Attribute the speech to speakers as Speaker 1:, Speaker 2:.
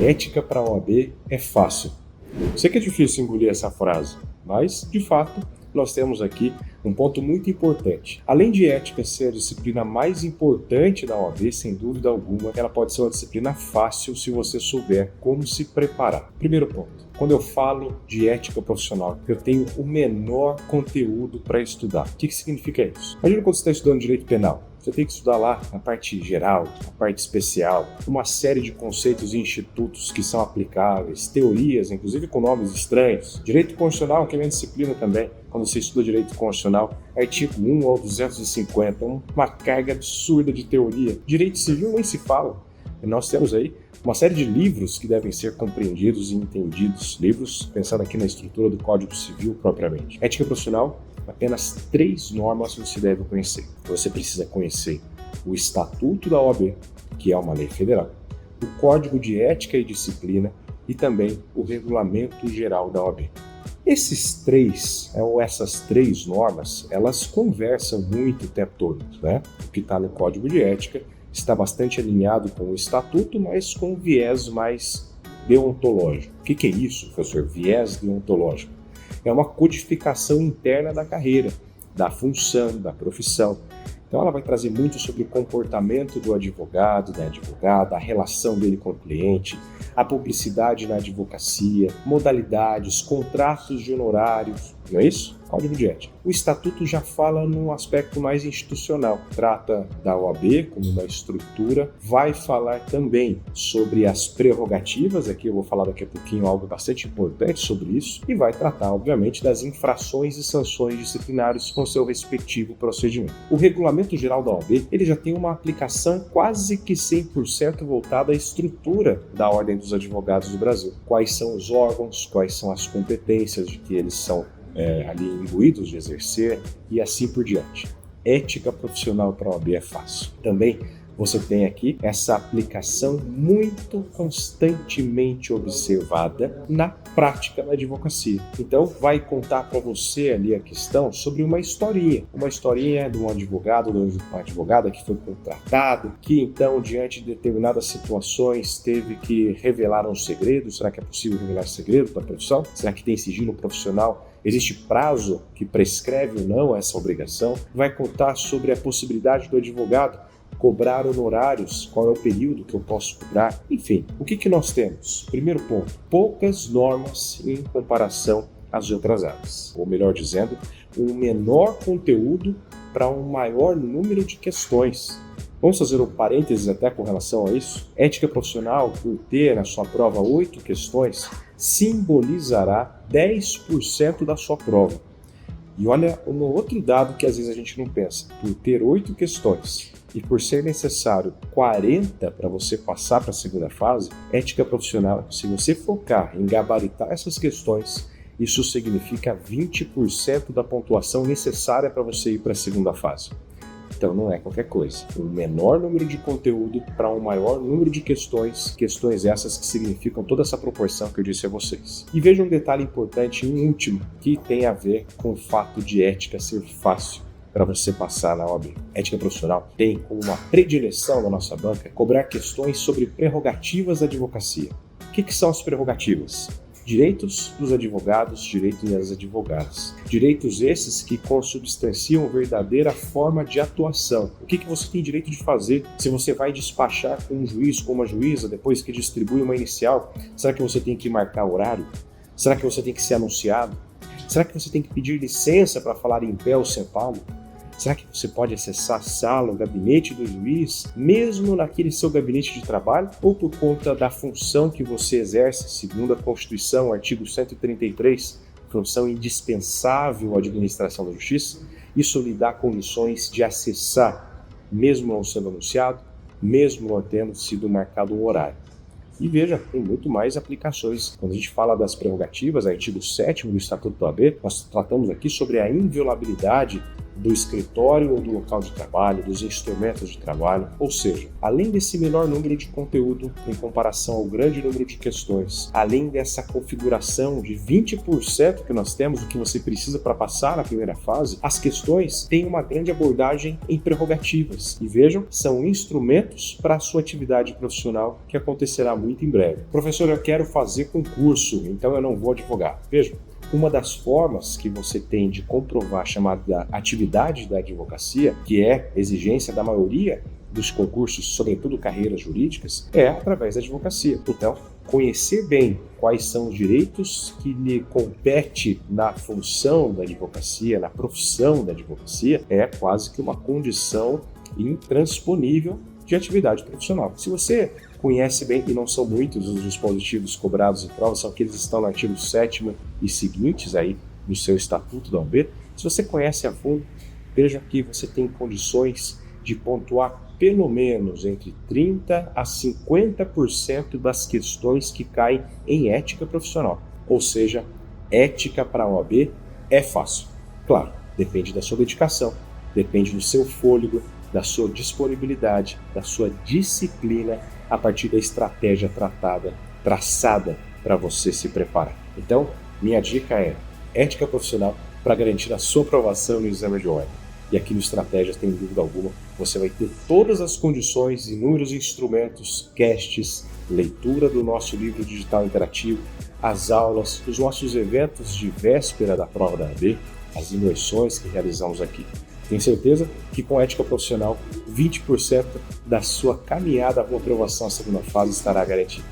Speaker 1: Ética para a OAB é fácil. Sei que é difícil engolir essa frase, mas, de fato, nós temos aqui um ponto muito importante. Além de ética ser a disciplina mais importante da OAB, sem dúvida alguma, ela pode ser uma disciplina fácil se você souber como se preparar. Primeiro ponto. Quando eu falo de ética profissional, eu tenho o menor conteúdo para estudar. O que significa isso? Imagina quando você está estudando direito penal. Você tem que estudar lá a parte geral, a parte especial, uma série de conceitos e institutos que são aplicáveis, teorias, inclusive com nomes estranhos. Direito constitucional, que é minha disciplina também. Quando você estuda direito constitucional, artigo 1 ao 250, uma carga absurda de teoria. Direito civil nem se fala. E nós temos aí uma série de livros que devem ser compreendidos e entendidos. Livros pensando aqui na estrutura do Código Civil propriamente. Ética profissional, apenas 3 normas você deve conhecer. Você precisa conhecer o Estatuto da OAB, que é uma lei federal, o Código de Ética e Disciplina e também o Regulamento Geral da OAB. Essas 3 normas, elas conversam muito o tempo todo, né? O que está no Código de Ética está bastante alinhado com o Estatuto, mas com um viés mais deontológico. O que é isso, professor? Viés deontológico. É uma codificação interna da carreira, da função, da profissão. Então ela vai trazer muito sobre o comportamento do advogado, da advogada, a relação dele com o cliente, a publicidade na advocacia, modalidades, contratos de honorários, não é isso? Código de Ética. O Estatuto já fala num aspecto mais institucional, trata da OAB como uma estrutura, vai falar também sobre as prerrogativas, aqui eu vou falar daqui a pouquinho algo bastante importante sobre isso, e vai tratar, obviamente, das infrações e sanções disciplinares com seu respectivo procedimento. O Regulamento Geral da OAB, ele já tem uma aplicação quase que 100% voltada à estrutura da Ordem dos Advogados do Brasil. Quais são os órgãos, quais são as competências de que eles são ali imbuídos de exercer e assim por diante. Ética profissional para a OAB é fácil. Também você tem aqui essa aplicação muito constantemente observada na prática da advocacia. Então, vai contar para você ali a questão sobre uma historinha de um advogado ou de uma advogada que foi contratado, que então, diante de determinadas situações, teve que revelar um segredo. Será que é possível revelar segredo da profissão? Será que tem sigilo profissional? Existe prazo que prescreve ou não essa obrigação? Vai contar sobre a possibilidade do advogado cobrar honorários, qual é o período que eu posso cobrar, enfim. O que nós temos? Primeiro ponto, poucas normas em comparação às outras áreas, ou melhor dizendo, um menor conteúdo para um maior número de questões. Vamos fazer um parênteses até com relação a isso? Ética profissional, por ter na sua prova 8 questões, simbolizará 10% da sua prova. E olha um outro dado que às vezes a gente não pensa. Por ter 8 questões e por ser necessário 40 para você passar para a segunda fase, ética profissional, se você focar em gabaritar essas questões, isso significa 20% da pontuação necessária para você ir para a segunda fase. Então não é qualquer coisa. Um menor número de conteúdo para um maior número de questões essas que significam toda essa proporção que eu disse a vocês. E veja um detalhe importante, um último, que tem a ver com o fato de ética ser fácil para você passar na OAB. Ética profissional tem como uma predileção na nossa banca cobrar questões sobre prerrogativas da advocacia. O que são as prerrogativas? Direitos dos advogados, direitos das advogadas. Direitos esses que consubstanciam verdadeira forma de atuação. O que você tem direito de fazer se você vai despachar com um juiz, com uma juíza, depois que distribui uma inicial? Será que você tem que marcar horário? Será que você tem que ser anunciado? Será que você tem que pedir licença para falar em pé ou sentado? Será que você pode acessar a sala, o gabinete do juiz, mesmo naquele seu gabinete de trabalho? Ou por conta da função que você exerce, segundo a Constituição, artigo 133, função indispensável à administração da justiça, isso lhe dá condições de acessar, mesmo não sendo anunciado, mesmo não tendo sido marcado um horário. E veja, tem muito mais aplicações. Quando a gente fala das prerrogativas, artigo 7º do Estatuto da OAB, nós tratamos aqui sobre a inviolabilidade do escritório ou do local de trabalho, dos instrumentos de trabalho, ou seja, além desse menor número de conteúdo em comparação ao grande número de questões, além dessa configuração de 20% que nós temos, o que você precisa para passar na primeira fase, as questões têm uma grande abordagem em prerrogativas. E vejam, são instrumentos para a sua atividade profissional que acontecerá muito em breve. Professor, eu quero fazer concurso, então eu não vou advogar. Vejam, uma das formas que você tem de comprovar a chamada atividade da advocacia, que é exigência da maioria dos concursos, sobretudo carreiras jurídicas, é através da advocacia. Então, conhecer bem quais são os direitos que lhe compete na função da advocacia, na profissão da advocacia, é quase que uma condição intransponível de atividade profissional. Se você conhece bem, e não são muitos os dispositivos cobrados em prova, são aqueles que estão no artigo 7º e seguintes aí no seu estatuto da OAB. Se você conhece a fundo, veja que você tem condições de pontuar pelo menos entre 30% a 50% das questões que caem em ética profissional. Ou seja, ética para a OAB é fácil. Claro, depende da sua dedicação, depende do seu fôlego, da sua disponibilidade, da sua disciplina, a partir da estratégia traçada para você se preparar. Então, minha dica é ética profissional para garantir a sua aprovação no exame de OAB. E aqui no Estratégias, sem dúvida alguma, você vai ter todas as condições, inúmeros instrumentos, casts, leitura do nosso livro digital interativo, as aulas, os nossos eventos de véspera da prova da OAB, as imersões que realizamos aqui. Tenho certeza que com ética profissional, 20% da sua caminhada para a aprovação à segunda fase estará garantida.